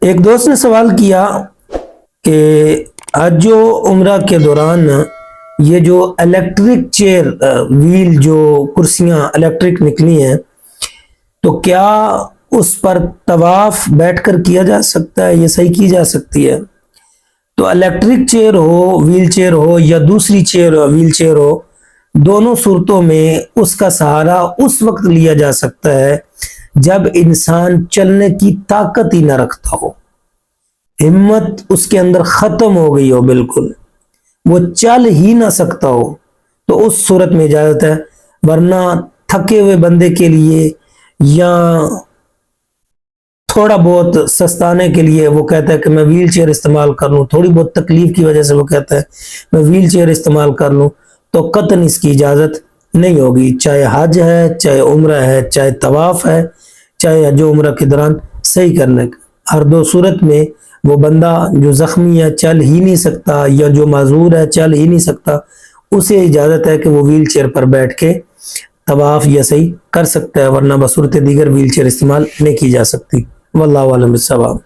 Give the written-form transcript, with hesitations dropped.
ایک دوست نے سوال کیا کہ حج و عمرہ کے دوران یہ جو الیکٹرک چیئر ویل جو کرسیاں الیکٹرک نکلی ہیں تو کیا اس پر طواف بیٹھ کر کیا جا سکتا ہے، یہ صحیح کی جا سکتی ہے؟ تو الیکٹرک چیئر ہو، ویل چیئر ہو یا دوسری چیئر ویل چیئر ہو، دونوں صورتوں میں اس کا سہارا اس وقت لیا جا سکتا ہے جب انسان چلنے کی طاقت ہی نہ رکھتا ہو، ہمت اس کے اندر ختم ہو گئی ہو، بالکل وہ چل ہی نہ سکتا ہو، تو اس صورت میں اجازت ہے۔ ورنہ تھکے ہوئے بندے کے لیے یا تھوڑا بہت سستانے کے لیے وہ کہتا ہے کہ میں ویل چیئر استعمال کر لوں، تھوڑی بہت تکلیف کی وجہ سے وہ کہتا ہے میں ویل چیئر استعمال کر لوں، تو قطعاً اس کی اجازت نہیں ہوگی، چاہے حج ہے، چاہے عمرہ ہے، چاہے طواف ہے، چاہے حج و عمرہ کے دوران صحیح کرنے کا۔ ہر دو صورت میں وہ بندہ جو زخمی ہے، چل ہی نہیں سکتا، یا جو معذور ہے چل ہی نہیں سکتا، اسے اجازت ہے کہ وہ ویل چیئر پر بیٹھ کے طواف یا صحیح کر سکتا ہے، ورنہ بصورت دیگر ویل چیئر استعمال نہیں کی جا سکتی۔ واللہ اعلم بالصواب۔